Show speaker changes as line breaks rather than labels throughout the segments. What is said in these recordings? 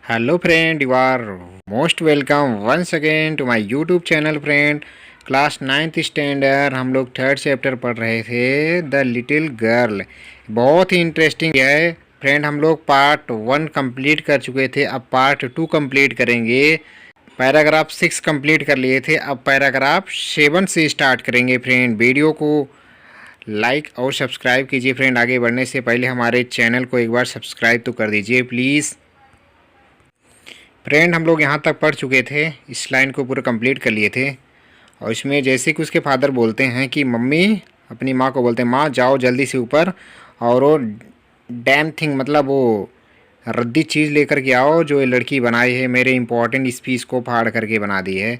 Hello friend, you are most welcome once again to my YouTube channel friend. Class 9th standard हम लोग 3rd chapter पढ़ रहे थे, the little girl. बहुत ही interesting है friend. हम लोग पार्ट 1 कंप्लीट कर चुके थे, अब पार्ट 2 कंप्लीट करेंगे। पैराग्राफ 6 कंप्लीट कर लिए थे, अब पैराग्राफ 7 से स्टार्ट करेंगे फ्रेंड। वीडियो को लाइक और सब्सक्राइब कीजिए फ्रेंड। आगे बढ़ने से पहले हमारे चैनल को एक बार सब्सक्राइब तो कर दीजिए प्लीज़। फ्रेंड हम लोग यहाँ तक पढ़ चुके थे, इस लाइन को पूरा कंप्लीट कर लिए थे। और इसमें जैसे कि उसके फादर बोलते हैं कि मम्मी अपनी माँ को बोलते हैं, माँ जाओ जल्दी से ऊपर और वो डैम थिंग मतलब वो रद्दी चीज़ लेकर के आओ जो ये लड़की बनाई है, मेरे इंपॉर्टेंट स्पीच को फाड़ करके बना दी है।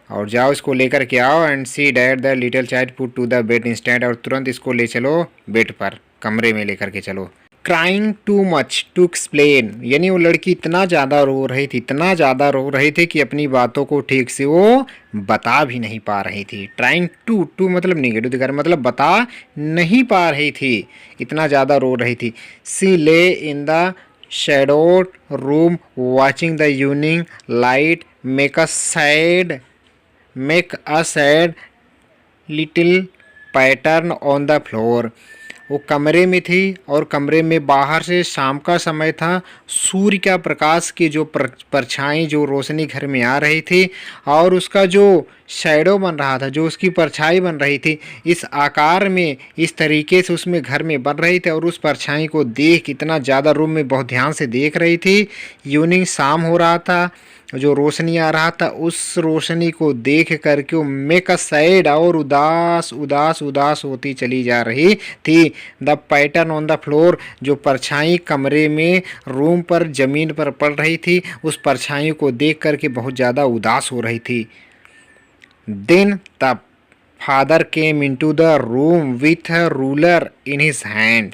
और जाओ इसको लेकर के आओ and see that the little child put to the bed instant. और तुरंत इसको ले चलो बेड पर, कमरे में लेकर के चलो। Crying too much to explain, यानी वो लड़की इतना ज़्यादा रो रही थी, इतना ज़्यादा रो रही थी कि अपनी बातों को ठीक से वो बता भी नहीं पा रही थी। ट्राइंग टू मतलब निगेटिव दिखा, मतलब बता नहीं पा रही थी, इतना ज़्यादा रो रही थी। सी ले in the shadowed room watching the evening light make a sad little pattern on the floor। वो कमरे में थी और कमरे में बाहर से शाम का समय था, सूर्य का प्रकाश की जो परछाई जो रोशनी घर में आ रही थी और उसका जो शैडो बन रहा था, जो उसकी परछाई बन रही थी, इस आकार में इस तरीके से उसमें घर में बन रही थी। और उस परछाई को देख इतना ज़्यादा रूम में बहुत ध्यान से देख रही थी। इवनिंग शाम हो रहा था, जो रोशनी आ रहा था उस रोशनी को देख करके वो मेक अ सैड और उदास उदास उदास होती चली जा रही थी। The pattern on the floor, जो परछाई कमरे में रूम पर ज़मीन पर पड़ रही थी, उस परछाई को देख करके बहुत ज़्यादा उदास हो रही थी। Then the father came into the room with a ruler in his hand.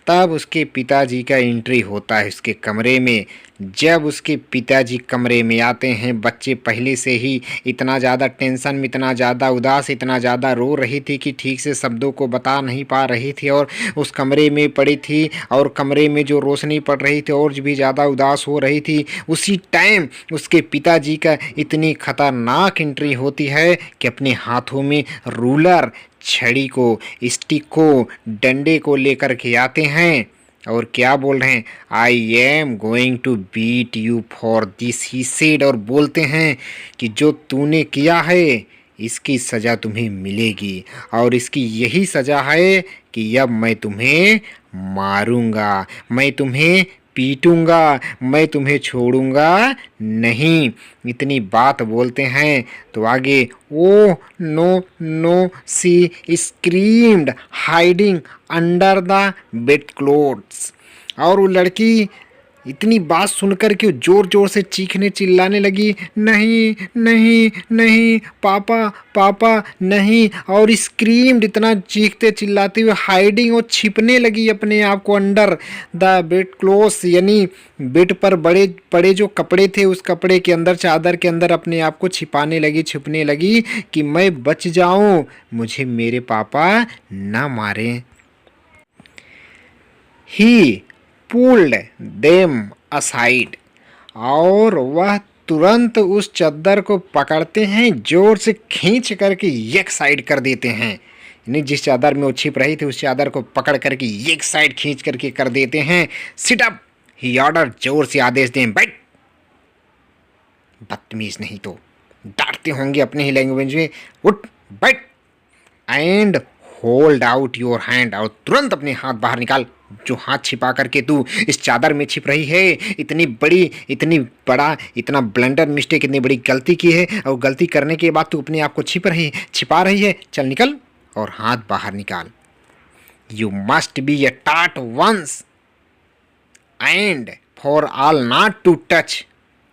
तब उसके पिताजी का एंट्री होता है उसके कमरे में। जब उसके पिताजी कमरे में आते हैं, बच्चे पहले से ही इतना ज़्यादा टेंशन में, इतना ज़्यादा उदास, इतना ज़्यादा रो रही थी कि ठीक से शब्दों को बता नहीं पा रही थी और उस कमरे में पड़ी थी और कमरे में जो रोशनी पड़ रही थी और भी ज़्यादा उदास हो रही थी। उसी टाइम उसके पिताजी का इतनी खतरनाक एंट्री होती है कि अपने हाथों में रूलर, छड़ी को, स्टिक को, डंडे को लेकर के आते हैं और क्या बोल रहे हैं, I am going to beat you for this, he said. और बोलते हैं कि जो तूने किया है इसकी सज़ा तुम्हें मिलेगी और इसकी यही सज़ा है कि अब मैं तुम्हें मारूंगा, मैं तुम्हें पीटूंगा, मैं तुम्हें छोड़ूंगा नहीं। इतनी बात बोलते हैं तो आगे oh no no she screamed hiding under the bed clothes. और वो लड़की इतनी बात सुनकर के जोर जोर से चीखने चिल्लाने लगी, नहीं नहीं नहीं पापा पापा नहीं। और स्क्रीम्ड, इतना चीखते चिल्लाते हुए हाइडिंग, वो छिपने लगी अपने आप को अंडर द बेड क्लोथ्स, यानी बेड पर बड़े बड़े जो कपड़े थे उस कपड़े के अंदर, चादर के अंदर अपने आप को छिपाने लगी, छिपने लगी कि मैं बच जाऊं, मुझे मेरे पापा ना मारें। ही पुल्ड देम असाइड, और वह तुरंत उस चादर को पकड़ते हैं, जोर से खींच करके एक साइड कर देते हैं। यानी जिस चादर में वो छिप रही थी उस चादर को पकड़ करके एक साइड खींच करके कर देते हैं। सिट अप ही ऑर्डर, जोर से आदेश दें, बैठ। बदतमीज नहीं तो डांटते होंगे अपने ही लैंग्वेज में, उठ बैठ। And hold out your hand, और तुरंत अपने हाथ बाहर निकाल, जो हाथ छिपा करके तू इस चादर में छिप रही है। इतनी बड़ी, इतनी बड़ा, इतना ब्लंडर मिस्टेक, इतनी बड़ी गलती की है और गलती करने के बाद तू अपने आप को छिपा रही है। चल निकल और हाथ बाहर निकाल। You must be a taught once and for all not to touch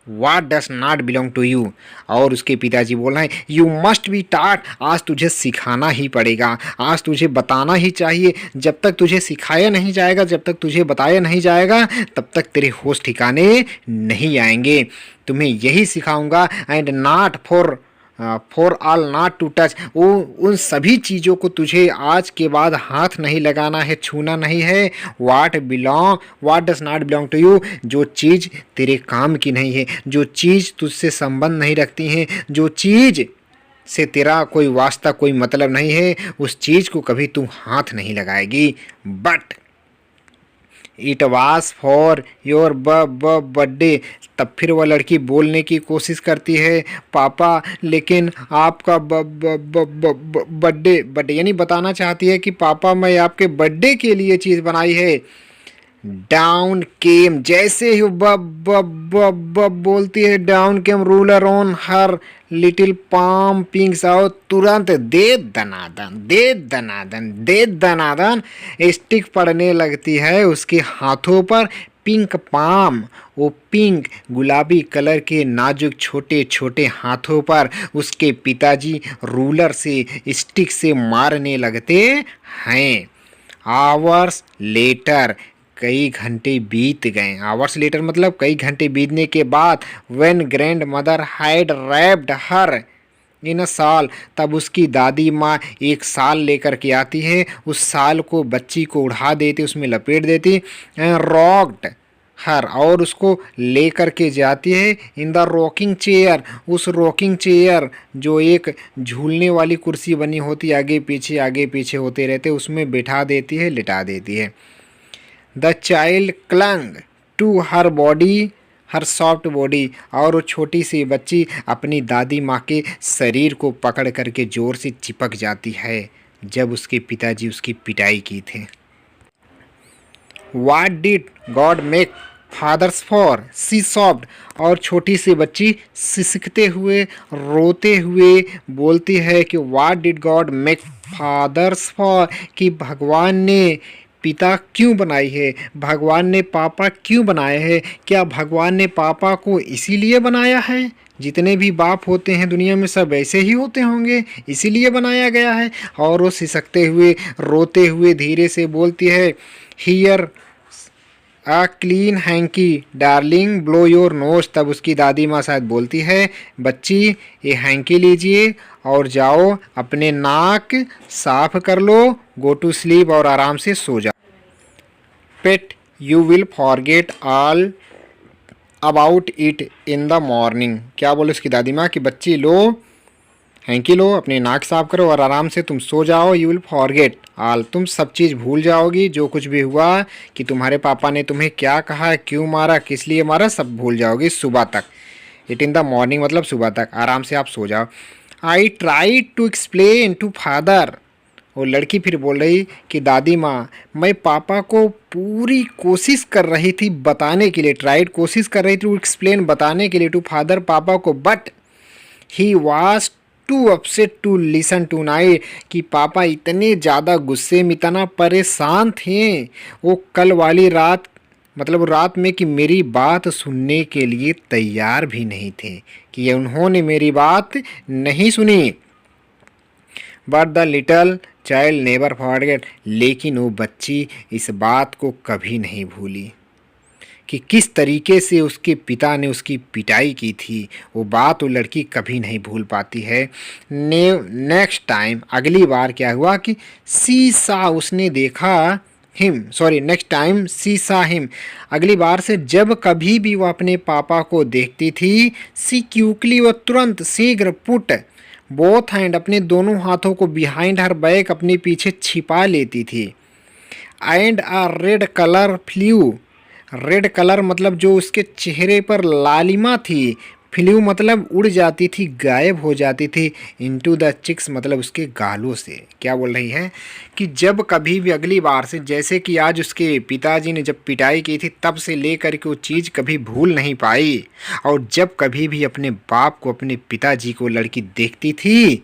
What does not belong to you। और उसके पिताजी बोल रहे हैं, यू मस्ट बी टाट, आज तुझे सिखाना ही पड़ेगा, आज तुझे बताना ही चाहिए। जब तक तुझे सिखाया नहीं जाएगा, जब तक तुझे बताया नहीं जाएगा, तब तक तेरे होश ठिकाने नहीं आएंगे। तुम्हें यही सिखाऊंगा। And not for for all not to touch, वो उन सभी चीज़ों को तुझे आज के बाद हाथ नहीं लगाना है, छूना नहीं है। What does not belong to you, जो चीज़ तेरे काम की नहीं है, जो चीज़ तुझसे संबंध नहीं रखती है, जो चीज़ से तेरा कोई वास्ता कोई मतलब नहीं है, उस चीज़ को कभी तू हाथ नहीं लगाएगी। But it was for your birthday. तब फिर वह लड़की बोलने की कोशिश करती है, पापा लेकिन आपका बर्थडे यानी बताना चाहती है कि पापा मैं आपके बर्थडे के लिए चीज़ बनाई है। डाउन केम, जैसे ही बोलती है down came ruler on her little palm पिंक्स out, तुरंत दे दनादन स्टिक पड़ने लगती है उसके हाथों पर। पिंक पाम, वो पिंक गुलाबी कलर के नाजुक छोटे छोटे हाथों पर उसके पिताजी रूलर से स्टिक से मारने लगते हैं। आवर्स लेटर, कई घंटे बीत गए। आवर्स लेटर मतलब कई घंटे बीतने के बाद। When grandmother had wrapped her in a shawl, तब उसकी दादी माँ एक साल लेकर के आती है, उस साल को बच्ची को उड़ा देती, उसमें लपेट देती। रॉक्ड हर, और उसको लेकर के जाती है इन द रॉकिंग चेयर, उस रॉकिंग चेयर जो एक झूलने वाली कुर्सी बनी होती, आगे पीछे होते रहते, उसमें बैठा देती है, लिटा देती है। The child clung to her body, her soft body, और वो छोटी सी बच्ची अपनी दादी माँ के शरीर को पकड़ करके ज़ोर से चिपक जाती है जब उसके पिताजी उसकी पिटाई की थी। What did God make fathers for, सी सॉफ्ट, और छोटी सी बच्ची सिसकते हुए रोते हुए बोलती है कि what did God make fathers for, कि भगवान ने पिता क्यों बनाई है, भगवान ने पापा क्यों बनाए हैं, क्या भगवान ने पापा को इसीलिए बनाया है? जितने भी बाप होते हैं दुनिया में सब ऐसे ही होते होंगे, इसीलिए बनाया गया है। और वो सिसकते हुए रोते हुए धीरे से बोलती है, here a clean hanky darling blow your nose. तब उसकी दादी माँ शायद बोलती है, बच्ची ये हैंकी लीजिए और जाओ अपने नाक साफ कर लो, गो टू स्लीप, और आराम से सो जाओ। Pet you will forget all about it in the morning. क्या बोले उसकी दादी माँ कि बच्ची लो हैंकी लो, अपने नाक साफ करो और आराम से तुम सो जाओ। यू विल फॉरगेट ऑल, तुम सब चीज़ भूल जाओगी, जो कुछ भी हुआ कि तुम्हारे पापा ने तुम्हें क्या कहा, क्यों मारा, किस लिए मारा, सब भूल जाओगी सुबह तक। इट इन द मॉर्निंग मतलब सुबह तक, आराम से आप सो जाओ। I try to explain to father, वो लड़की फिर बोल रही कि दादी माँ मैं पापा को पूरी कोशिश कर रही थी बताने के लिए, ट्राइड कोशिश कर रही थी टू एक्सप्लेन बताने के लिए टू फादर पापा को, but he was too upset to listen tonight, कि पापा इतने ज़्यादा गुस्से में, इतना परेशान थे वो कल वाली रात, मतलब रात में, कि मेरी बात सुनने के लिए तैयार भी नहीं थे, कि उन्होंने मेरी बात नहीं सुनी। But the little child never forget, लेकिन वो बच्ची इस बात को कभी नहीं भूली कि किस तरीके से उसके पिता ने उसकी पिटाई की थी। वो बात वो लड़की कभी नहीं भूल पाती है। नेक्स्ट टाइम, अगली बार क्या हुआ कि सी सा, उसने देखा नेक्स्ट टाइम सी सा हिम, अगली बार से जब कभी भी वो अपने पापा को देखती थी, सी क्यूकली, वो तुरंत शीघ्र पुट बोथ हैंड, अपने दोनों हाथों को बिहाइंड हर बैक, अपने पीछे छिपा लेती थी। And a red colour flu, red colour मतलब जो उसके चेहरे पर लालिमा थी, फ्लू मतलब उड़ जाती थी, गायब हो जाती थी, इनटू द चिक्स मतलब उसके गालों से। क्या बोल रही है कि जब कभी भी अगली बार से, जैसे कि आज उसके पिताजी ने जब पिटाई की थी तब से लेकर के वो चीज़ कभी भूल नहीं पाई, और जब कभी भी अपने बाप को, अपने पिताजी को लड़की देखती थी,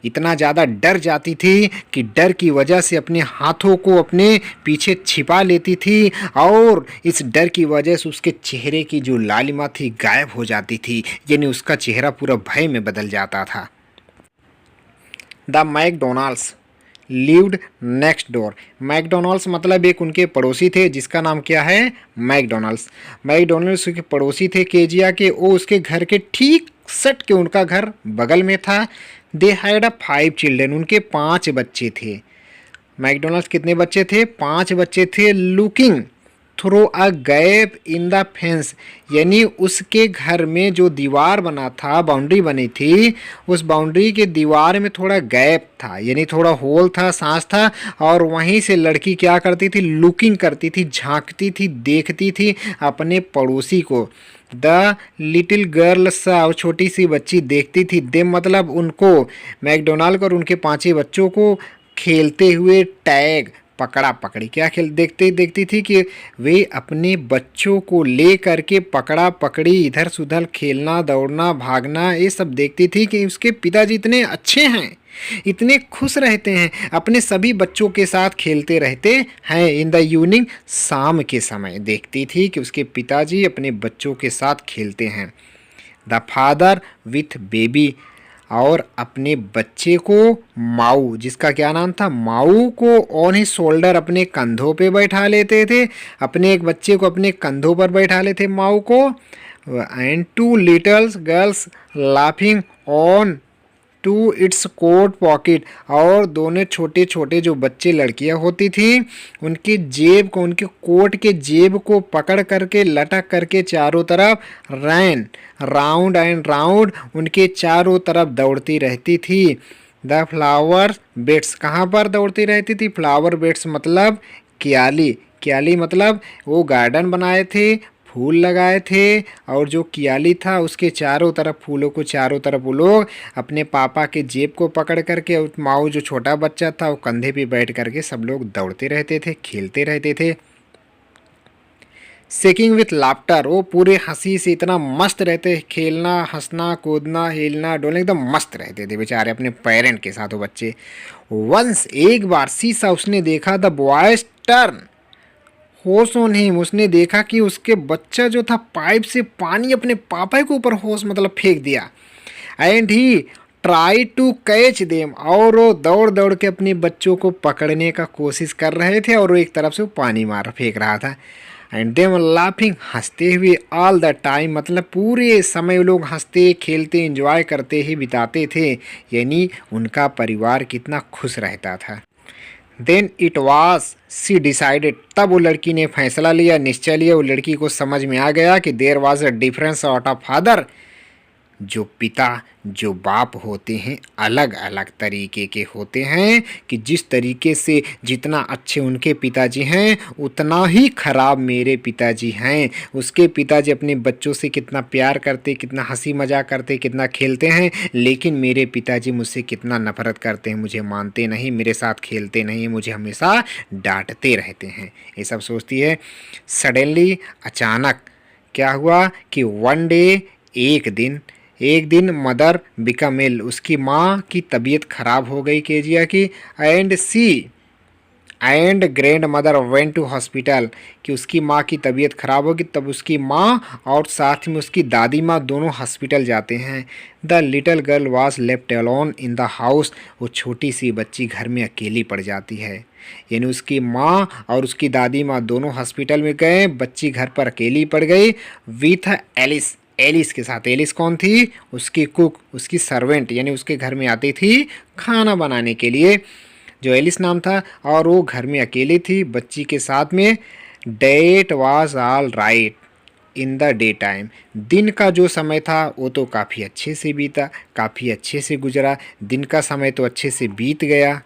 इतना ज़्यादा डर जाती थी कि डर की वजह से अपने हाथों को अपने पीछे छिपा लेती थी, और इस डर की वजह से उसके चेहरे की जो लालिमा थी गायब हो जाती थी, यानी उसका चेहरा पूरा भय में बदल जाता था। The McDonald's lived next door, McDonald's मतलब एक उनके पड़ोसी थे जिसका नाम क्या है, मैकडोनाल्ड्स। मैकडोनाल्ड्स के पड़ोसी थे केजिया के, वो उसके घर के ठीक सट के उनका घर बगल में था। दे हैड 5 चिल्ड्रन, उनके 5 बच्चे थे। मैकडोनल्ड्स कितने बच्चे थे? 5 बच्चे थे। Looking through a gap in the fence, यानी उसके घर में जो दीवार बना था, बाउंड्री बनी थी, उस बाउंड्री के दीवार में थोड़ा गैप था, यानी थोड़ा होल था, सांस था, और वहीं से लड़की क्या करती थी? लुकिंग करती थी, झांकती थी, देखती थी अपने पड़ोसी को। द लिटिल गर्ल सा, छोटी सी बच्ची देखती थी। दे मतलब उनको, मैकडोनाल्ड और उनके 5 बच्चों को खेलते हुए, टैग पकड़ा पकड़ी, क्या खेल देखते देखती थी कि वे अपने बच्चों को ले करके पकड़ा पकड़ी, इधर से उधर खेलना, दौड़ना, भागना, ये सब देखती थी कि उसके पिताजी इतने अच्छे हैं, इतने खुश रहते हैं, अपने सभी बच्चों के साथ खेलते रहते हैं। इन द इवनिंग, शाम के समय देखती थी कि उसके पिताजी अपने बच्चों के साथ खेलते हैं। द फादर विथ बेबी, और अपने बच्चे को, माऊ, जिसका क्या नाम था? माऊ को ऑन ही शोल्डर, अपने कंधों पे बैठा लेते थे, अपने एक बच्चे को अपने कंधों पर बैठा लेते माऊ को। And 2 little girls laughing on to its coat pocket, और दोनों छोटे छोटे जो बच्चे, लड़कियां होती थी, उनकी जेब को, उनके कोट के जेब को पकड़ करके, लटक करके चारों तरफ रैन राउंड एंड राउंड, उनके चारों तरफ दौड़ती रहती थी। द फ्लावर बेड्स, कहाँ पर दौड़ती रहती थी? फ्लावर बेड्स मतलब क्याली, क्याली मतलब वो गार्डन बनाए थे, फूल लगाए थे, और जो कियाली था उसके चारों तरफ, फूलों को चारों तरफ वो लोग अपने पापा के जेब को पकड़ करके, माऊ जो छोटा बच्चा था वो कंधे पे बैठ करके सब लोग दौड़ते रहते थे, खेलते रहते थे। शेकिंग विथ लाफ्टर, वो पूरे हंसी से इतना मस्त रहते, खेलना, हंसना, कूदना, हिलना, डोलना, एकदम मस्त रहते थे बेचारे अपने पेरेंट के साथ वो बच्चे। वंस, एक बार, शीशा, उसने देखा, द बॉयज टर्न होश ऑन हिम, उसने देखा कि उसके बच्चा जो था पाइप से पानी अपने पापा के ऊपर होश मतलब फेंक दिया। And he try to catch them, और वो दौड़ दौड़ के अपने बच्चों को पकड़ने का कोशिश कर रहे थे, और वो एक तरफ से पानी मार फेंक रहा था। एंड देम लाफिंग, हंसते हुए, ऑल द टाइम, मतलब पूरे समय वो लोग हंसते, खेलते, एंजॉय करते ही बिताते थे, यानी उनका परिवार कितना खुश रहता था। Then it was she decided, तब वो लड़की ने फैसला लिया, निश्चय लिया, वो लड़की को समझ में आ गया कि there was a difference out of father, जो पिता, जो बाप होते हैं, अलग अलग तरीके के होते हैं, कि जिस तरीके से जितना अच्छे उनके पिताजी हैं, उतना ही खराब मेरे पिताजी हैं। उसके पिताजी अपने बच्चों से कितना प्यार करते, कितना हंसी मजाक करते, कितना खेलते हैं, लेकिन मेरे पिताजी मुझसे कितना नफरत करते हैं, मुझे मानते नहीं, मेरे साथ खेलते नहीं, मुझे हमेशा डांटते रहते हैं, ये सब सोचती है। सडनली, अचानक क्या हुआ कि वन डे, एक दिन मदर बिकम इल, उसकी माँ की तबीयत खराब हो गई, केजिया की। And she and grandmother went to hospital, कि उसकी माँ की तबीयत खराब होगी, तब उसकी माँ और साथ में उसकी दादी माँ दोनों हॉस्पिटल जाते हैं। The little girl was left alone in the house, वो छोटी सी बच्ची घर में अकेली पड़ जाती है, यानी उसकी माँ और उसकी दादी माँ दोनों हॉस्पिटल में गए, बच्ची घर पर अकेली पड़ गई। विथ एलिस, एलिस के साथ, एलिस कौन थी? उसकी कुक, उसकी सर्वेंट, यानी उसके घर में आती थी खाना बनाने के लिए, जो एलिस नाम था, और वो घर में अकेली थी बच्ची के साथ में। That was all right in the day time, दिन का जो समय था वो तो काफ़ी अच्छे से बीता, काफ़ी अच्छे से गुजरा, दिन का समय तो अच्छे से बीत गया।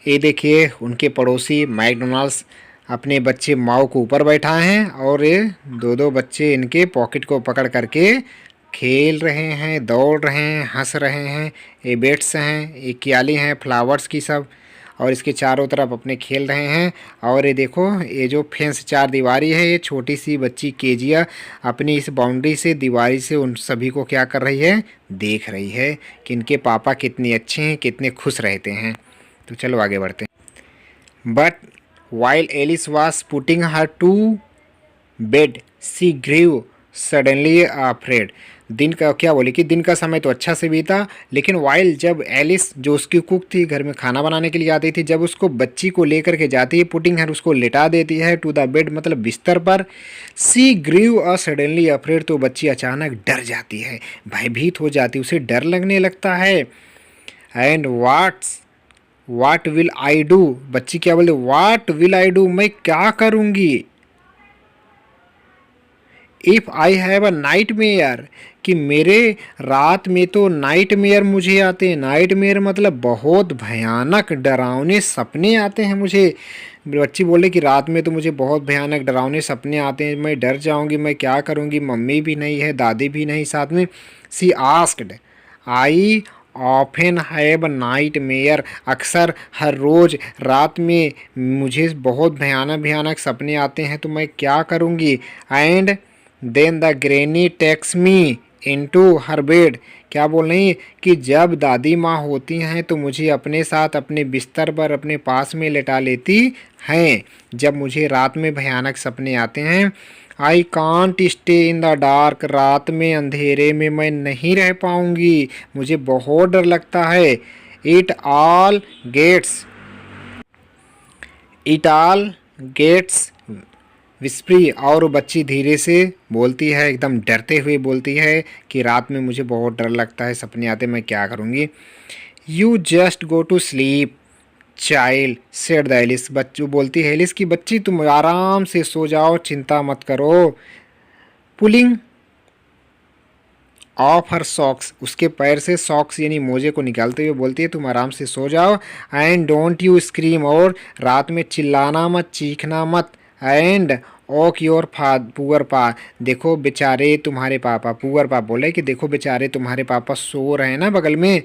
ये देखिए उनके पड़ोसी मैकडोनल्ड्स अपने बच्चे माओ को ऊपर बैठाए हैं, और ये दो दो बच्चे इनके पॉकेट को पकड़ करके खेल रहे हैं, दौड़ रहे हैं, हंस रहे हैं। ये बेट्स हैं, ये क्याली हैं फ्लावर्स की सब, और इसके चारों तरफ अपने खेल रहे हैं। और ये देखो, ये जो फेंस 4 दीवारी है, ये छोटी सी बच्ची केजिया अपनी इस बाउंड्री से, दीवारी से उन सभी को क्या कर रही है? देख रही है कि इनके पापा कितने अच्छे हैं, कितने खुश रहते हैं। तो चलो आगे बढ़ते हैं। But while Alice was putting her to bed she grew suddenly afraid. दिन का क्या बोले कि दिन का समय तो अच्छा से बीता, लेकिन वाइल जब एलिस जो उसकी कुक थी घर में खाना बनाने के लिए आती थी, जब उसको बच्ची को लेकर के जाती है, पुटिंग हर उसको लेटा देती है टू द बेड मतलब बिस्तर पर, सी ग्रीव अ सडनली अफ्रेड तो बच्ची अचानक डर जाती है, भयभीत हो जाती है, उसे डर लगने लगता है। And what will I do, बच्ची क्या बोलती, वाट विल आई डू, मैं क्या करूँगी, if I have a night mayor, कि मेरे रात में तो नाइट मेयर मुझे आते हैं। नाइट मेयर मतलब बहुत भयानक डरावने सपने आते हैं मुझे। बच्ची बोले कि रात में तो मुझे बहुत भयानक डरावने सपने आते हैं, मैं डर जाऊंगी, मैं क्या करूंगी, मम्मी भी नहीं है, दादी भी नहीं साथ में। She asked, I often have nightmare, अक्सर हर रोज़ रात में मुझे बहुत भयानक भयानक सपने आते हैं, तो मैं क्या करूँगी। And then the granny takes me into her bed, क्या बोल रही है कि जब दादी माँ होती हैं तो मुझे अपने साथ अपने बिस्तर पर अपने पास में लेटा लेती हैं जब मुझे रात में भयानक सपने आते हैं। I can't stay in the dark, रात में अंधेरे में मैं नहीं रह पाऊंगी, मुझे बहुत डर लगता है। It all gets it all gets whispery, और बच्ची धीरे से बोलती है, एकदम डरते हुए बोलती है कि रात में मुझे बहुत डर लगता है, सपने आते, मैं क्या करूँगी। You just go to sleep child said the Alice, बच्चू बोलती है एलिस की बच्ची तुम आराम से सो जाओ, चिंता मत करो। पुलिंग ऑफ हर सॉक्स, उसके पैर से सॉक्स यानी मोजे को निकालते हुए बोलती है तुम आराम से सो जाओ। एंड डोंट यू स्क्रीम, और रात में चिल्लाना मत, चीखना मत। एंड ओक योर पुअर पा, देखो बेचारे तुम्हारे पापा, पुअर पा बोले कि देखो बेचारे तुम्हारे पापा सो रहे हैं ना बगल में,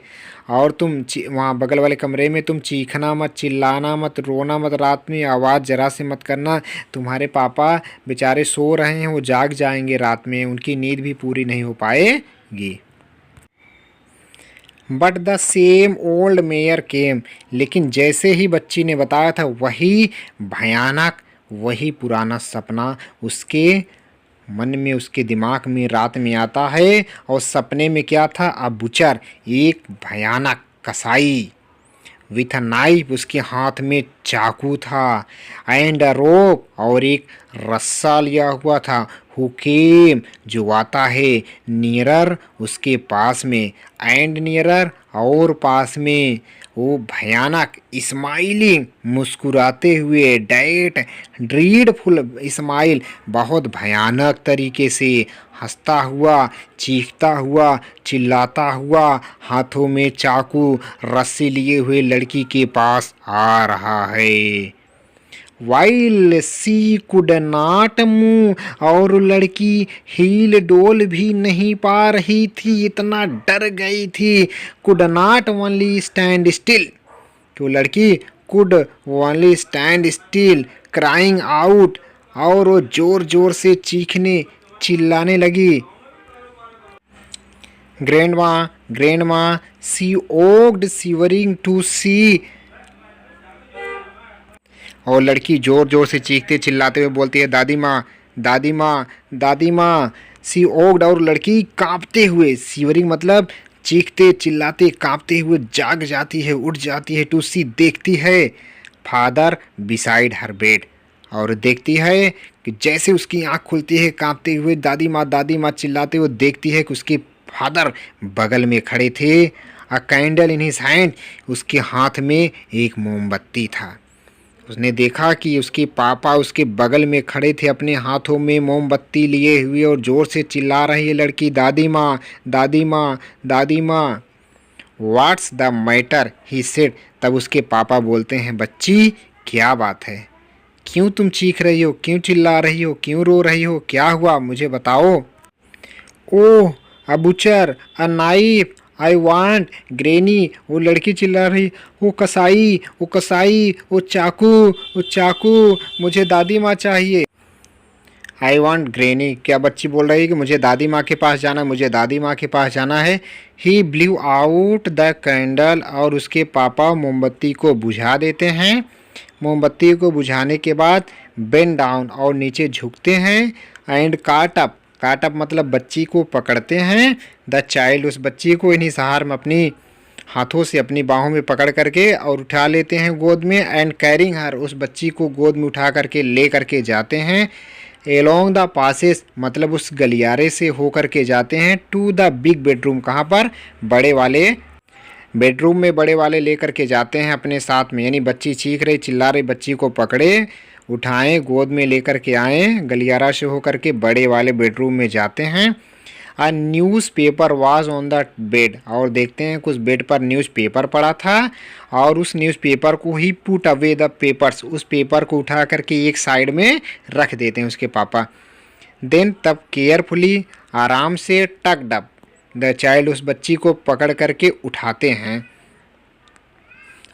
और तुम वहाँ बगल वाले कमरे में तुम चीखना मत, चिल्लाना मत, रोना मत, रात में आवाज़ जरा से मत करना, तुम्हारे पापा बेचारे सो रहे हैं, वो जाग जाएंगे रात में, उनकी नींद भी पूरी नहीं हो पाएगी। But the same old mare came, लेकिन जैसे ही बच्ची ने बताया था वही भयानक, वही पुराना सपना उसके मन में, उसके दिमाग में रात में आता है। और सपने में क्या था, अ बुचर, एक भयानक कसाई, विथ अ नाइफ, उसके हाथ में चाकू था, एंड अ रोप, और एक रस्सा लिया हुआ था, हु केम, जो आता है, नियरर, उसके पास में, एंड नियरर, और पास में, वो भयानक स्माइलिंग, मुस्कुराते हुए, डैट ड्रीडफुल स्माइल, बहुत भयानक तरीके से हंसता हुआ, चीखता हुआ, चिल्लाता हुआ, हाथों में चाकू रस्सी लिए हुए लड़की के पास आ रहा है। While she could not move, और लड़की हील डोल भी नहीं पा रही थी, इतना डर गई थी। Could not only stand still, तो लड़की could only stand still crying out, और वो जोर जोर से चीखने चिल्लाने लगी। ग्रैंडमा सी ओक्ड शिवरिंग टू सी, और लड़की जोर जोर से चीखते चिल्लाते हुए बोलती है दादी माँ, दादी माँ, दादी माँ। सी ओक्ड, और लड़की कांपते हुए, शिवरिंग मतलब चीखते चिल्लाते कांपते हुए जाग जाती है, उठ जाती है। टू सी, देखती है, फादर बिसाइड हर बेड, और देखती है कि जैसे उसकी आंख खुलती है कांपते हुए, दादी माँ चिल्लाते हुए देखती है कि उसके फादर बगल में खड़े थे। अ कैंडल इन हिज हैंड, उसके हाथ में एक मोमबत्ती था। उसने देखा कि उसके पापा उसके बगल में खड़े थे, अपने हाथों में मोमबत्ती लिए हुए, और ज़ोर से चिल्ला रही है लड़की, दादी माँ, दादी माँ, दादी माँ। What's the matter, he said, तब उसके पापा बोलते हैं, बच्ची क्या बात है, क्यों तुम चीख रही हो, क्यों चिल्ला रही हो, क्यों रो रही हो, क्या हुआ मुझे बताओ। Oh a butcher, a knife, I want granny, वो लड़की चिल्ला रही, वो कसाई, वो कसाई, वो चाकू, वो चाकू, मुझे दादी माँ चाहिए। आई वांट ग्रेनी, क्या बच्ची बोल रही है कि मुझे दादी माँ के पास जाना, मुझे दादी माँ के पास जाना है। ही ब्लू आउट द कैंडल, और उसके पापा मोमबत्ती को बुझा देते हैं। मोमबत्ती को बुझाने के बाद बेंड डाउन, और नीचे झुकते हैं। एंड काट अप, काट अप मतलब बच्ची को पकड़ते हैं। द चाइल्ड उस बच्ची को इन हिज आर्म अपनी हाथों से अपनी बाहों में पकड़ करके और उठा लेते हैं गोद में। एंड कैरिंग हर उस बच्ची को गोद में उठा करके ले करके जाते हैं। एलोंग द पासेस मतलब उस गलियारे से होकर के जाते हैं। टू द बिग बेडरूम कहाँ पर, बड़े वाले बेडरूम में बड़े वाले लेकर के जाते हैं अपने साथ में। यानी बच्ची चीख रही चिल्ला रही, बच्ची को पकड़े उठाएं गोद में लेकर के आए, गलियारा से होकर के बड़े वाले बेडरूम में जाते हैं। A news paper was on the bed और देखते हैं कुछ बेड पर न्यूज़ पेपर पड़ा था और उस न्यूज़ पेपर को ही पुट अवे द पेपर्स उस पेपर को उठा करके एक साइड में रख देते हैं उसके पापा। देन तब केयरफुली आराम से टक्ड अप द चाइल्ड उस बच्ची को पकड़ करके उठाते हैं,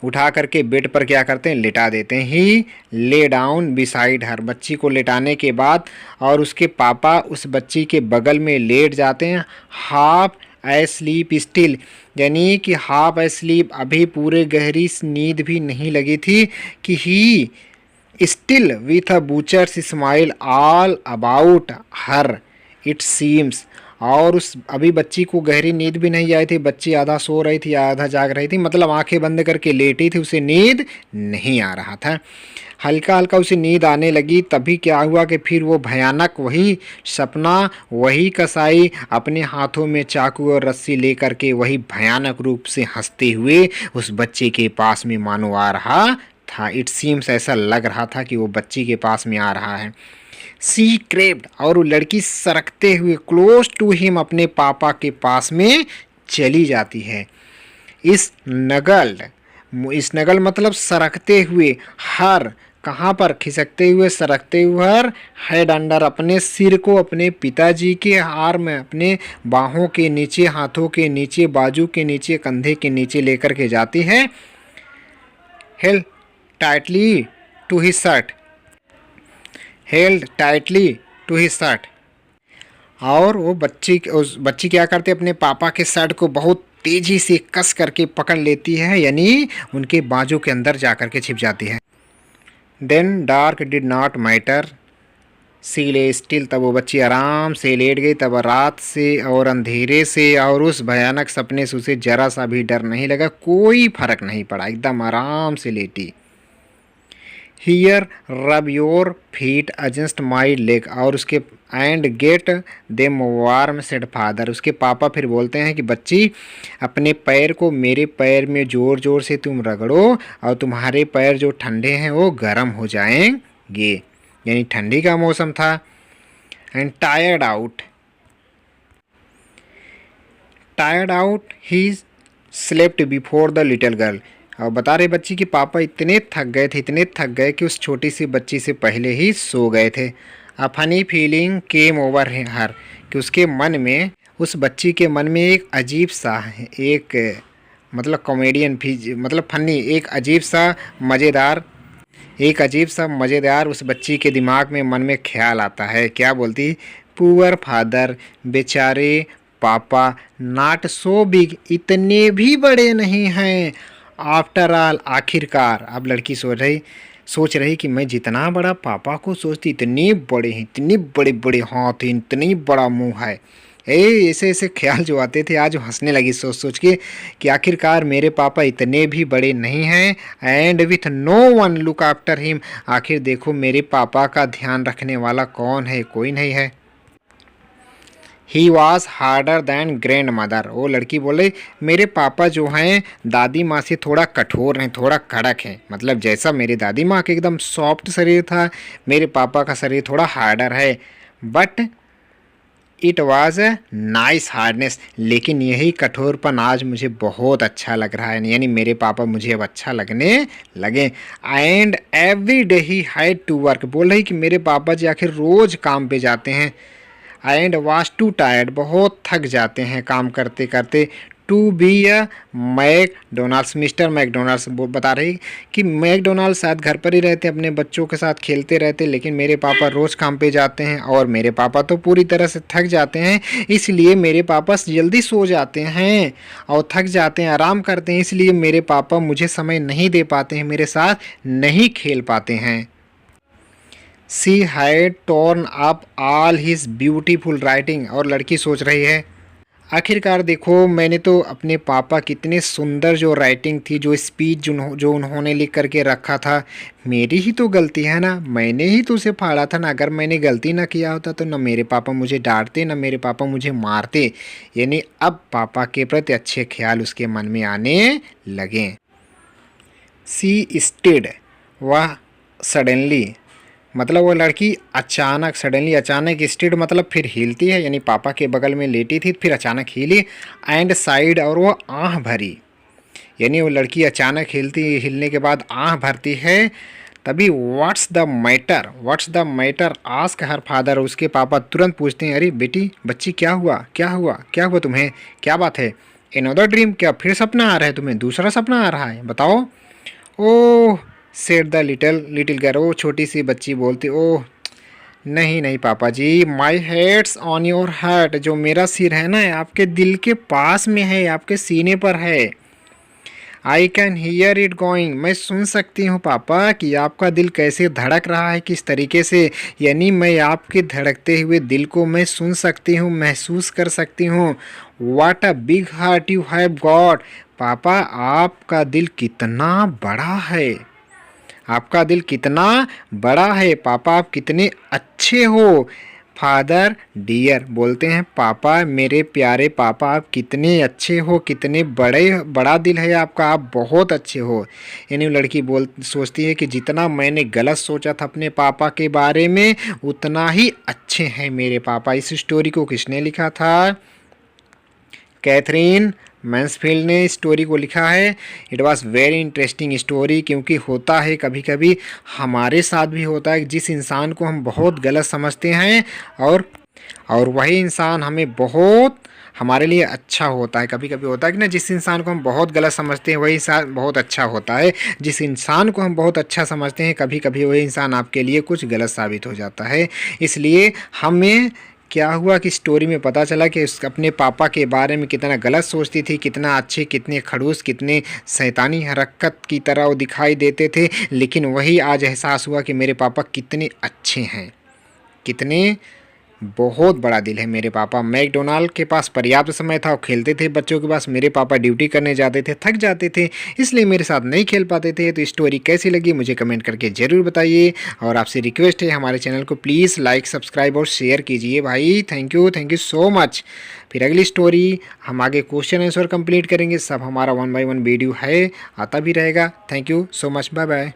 उठा करके बेड पर क्या करते हैं, लिटा देते हैं। ही ले डाउन बिसाइड हर बच्ची को लिटाने के बाद और उसके पापा उस बच्ची के बगल में लेट जाते हैं। हाफ एस्लीप स्टिल यानी कि हाफ एस्लीप अभी पूरे गहरी नींद भी नहीं लगी थी कि he still with a butcher's smile all about her it seems और उस अभी बच्ची को गहरी नींद भी नहीं आई थी, बच्ची आधा सो रही थी आधा जाग रही थी, मतलब आंखें बंद करके लेटी थी, उसे नींद नहीं आ रहा था। हल्का हल्का उसे नींद आने लगी। तभी क्या हुआ कि फिर वो भयानक वही सपना, वही कसाई अपने हाथों में चाकू और रस्सी लेकर के वही भयानक रूप से हंसते हुए उस बच्चे के पास में मानो आ रहा था। इट सीम्स ऐसा लग रहा था कि वो बच्ची के पास में आ रहा है। सी क्रेव्ड और वो लड़की सरकते हुए क्लोज टू हिम अपने पापा के पास में चली जाती है। इस नगल मतलब सरकते हुए, हर कहाँ पर खिसकते हुए सरकते हुए, हर हेड अंडर अपने सिर को अपने पिताजी के हार में अपने बाहों के नीचे, हाथों के नीचे, बाजू के नीचे, कंधे के नीचे लेकर के जाती है। Held tightly to his shirt held tightly to his shirt और वो बच्ची क्या करती है, अपने पापा के शर्ट को बहुत तेजी से कस करके पकड़ लेती है, यानी उनके बाजू के अंदर जा करके छिप जाती है। Then dark did not matter she lay still तब वो बच्ची आराम से लेट गई। तब रात से और अंधेरे से और उस भयानक सपने से उसे जरा सा भी डर नहीं लगा, कोई फर्क नहीं पड़ा, एकदम आराम से लेटी। Here rub your feet against my leg और उसके and get them warm said father उसके पापा फिर बोलते हैं कि बच्ची अपने पैर को मेरे पैर में ज़ोर ज़ोर से तुम रगड़ो और तुम्हारे पैर जो ठंडे हैं वो गर्म हो जाएंगे। यानी ठंडी का मौसम था। And tired out he slept before the little girl और बता रहे बच्ची कि पापा इतने थक गए कि उस छोटी सी बच्ची से पहले ही सो गए थे। A funny feeling came over हर कि उसके मन में, उस बच्ची के मन में एक अजीब सा एक मतलब कॉमेडियन मतलब फनी एक अजीब सा मज़ेदार उस बच्ची के दिमाग में मन में ख्याल आता है। क्या बोलती, पुअर फादर बेचारे पापा, नॉट सो बिग इतने भी बड़े नहीं हैं, आफ्टर ऑल आखिरकार। अब लड़की सोच रही कि मैं जितना बड़ा पापा को सोचती इतने बड़े हैं, इतने बड़े बड़े हाथ हैं, इतनी बड़ा मुंह है। ऐसे ऐसे ख्याल जो आते थे आज हंसने लगी सोच के कि आखिरकार मेरे पापा इतने भी बड़े नहीं हैं। And with no one look after him आखिर देखो मेरे पापा का ध्यान रखने वाला कौन है, कोई नहीं है। He was harder than grandmother वो लड़की बोले मेरे पापा जो हैं दादी माँ से थोड़ा कठोर हैं, थोड़ा कड़क है। मतलब जैसा मेरी दादी माँ का एकदम सॉफ्ट शरीर था, मेरे पापा का शरीर थोड़ा हार्डर है। But it was a nice hardness लेकिन यही कठोरपन आज मुझे बहुत अच्छा लग रहा है, यानी मेरे पापा मुझे अब अच्छा लगने लगे। And every day he had to work बोल रही कि मेरे पापा जी आखिर रोज़ काम पे जाते हैं। एंड वाज टू टायर्ड बहुत थक जाते हैं काम करते करते। To be a McDonalds mister McDonalds बता रही कि मैकडोनाल्ड्स शायद घर पर ही रहते अपने बच्चों के साथ खेलते रहते, लेकिन मेरे पापा रोज़ काम पे जाते हैं और मेरे पापा तो पूरी तरह से थक जाते हैं, इसलिए मेरे पापा जल्दी सो जाते हैं और थक जाते हैं, आराम करते हैं, इसलिए मेरे पापा मुझे समय नहीं दे पाते हैं, मेरे साथ नहीं खेल पाते हैं। She had torn up all his beautiful writing. और लड़की सोच रही है आखिरकार देखो मैंने तो अपने पापा कितने सुंदर जो राइटिंग थी, जो स्पीच जो उन्होंने लिख करके रखा था, मेरी ही तो गलती है ना, मैंने ही तो उसे फाड़ा था ना। अगर मैंने गलती ना किया होता तो ना मेरे पापा मुझे डांटते ना मेरे पापा मुझे मारते। यानी अब पापा के प्रति अच्छे ख्याल उसके मन में आने लगे। सी स्टेड, वह सडनली, मतलब वो लड़की अचानक, सडनली अचानक, स्टेड मतलब फिर हिलती है, यानी पापा के बगल में लेटी थी फिर अचानक हिली। एंड साइड, और वो आह भरी, यानी वो लड़की अचानक हिलने के बाद आह भरती है। तभी what's the matter, what's the matter ask her father, उसके पापा तुरंत पूछते हैं अरे बेटी बच्ची क्या हुआ क्या हुआ क्या हुआ तुम्हें, क्या बात है। एनदर ड्रीम, क्या फिर सपना आ रहा है तुम्हें, दूसरा सपना आ रहा है बताओ। ओह सेड द लिटिल गर्ल, वो छोटी सी बच्ची बोलती ओह नहीं नहीं पापा जी, माई हेड्स ऑन योर हार्ट, जो मेरा सिर है ना आपके दिल के पास में है, आपके सीने पर है। I can hear it going, मैं सुन सकती हूँ पापा कि आपका दिल कैसे धड़क रहा है, किस तरीके से, यानी मैं आपके धड़कते हुए दिल को मैं सुन सकती हूँ, महसूस कर सकती हूँ। What a big heart you have got, पापा आपका दिल कितना बड़ा है, आपका दिल कितना बड़ा है, पापा आप कितने अच्छे हो। फादर डियर, बोलते हैं पापा मेरे प्यारे पापा आप कितने अच्छे हो, कितने बड़ा दिल है आपका, आप बहुत अच्छे हो। यानी लड़की सोचती है कि जितना मैंने गलत सोचा था अपने पापा के बारे में उतना ही अच्छे हैं मेरे पापा। इस स्टोरी को किसने लिखा था, कैथरीन मैंसफील्ड ने स्टोरी को लिखा है। It was very interesting story, क्योंकि होता है कभी कभी हमारे साथ भी होता है जिस इंसान को हम बहुत गलत समझते हैं और वही इंसान हमें बहुत हमारे लिए अच्छा होता है। कभी कभी होता है कि ना जिस इंसान को हम बहुत गलत समझते हैं वही इंसान बहुत अच्छा होता है, जिस इंसान को हम बहुत अच्छा समझते हैं कभी कभी वही इंसान आपके लिए कुछ गलत साबित हो जाता है। इसलिए हमें क्या हुआ कि स्टोरी में पता चला कि उस अपने पापा के बारे में कितना गलत सोचती थी, कितना अच्छे, कितने खड़ूस, कितने शैतानी हरकत की तरह वो दिखाई देते थे, लेकिन वही आज एहसास हुआ कि मेरे पापा कितने अच्छे हैं, कितने बहुत बड़ा दिल है मेरे पापा। मैकडोनाल्ड के पास पर्याप्त समय था, वो खेलते थे बच्चों के पास, मेरे पापा ड्यूटी करने जाते थे, थक जाते थे, इसलिए मेरे साथ नहीं खेल पाते थे। तो स्टोरी कैसी लगी मुझे कमेंट करके ज़रूर बताइए, और आपसे रिक्वेस्ट है हमारे चैनल को प्लीज़ लाइक सब्सक्राइब और शेयर कीजिए भाई। Thank you so much. फिर अगली स्टोरी हम आगे क्वेश्चन आंसर कंप्लीट करेंगे, सब हमारा 1 by 1 वीडियो है आता भी रहेगा। Thank you so much, bye bye.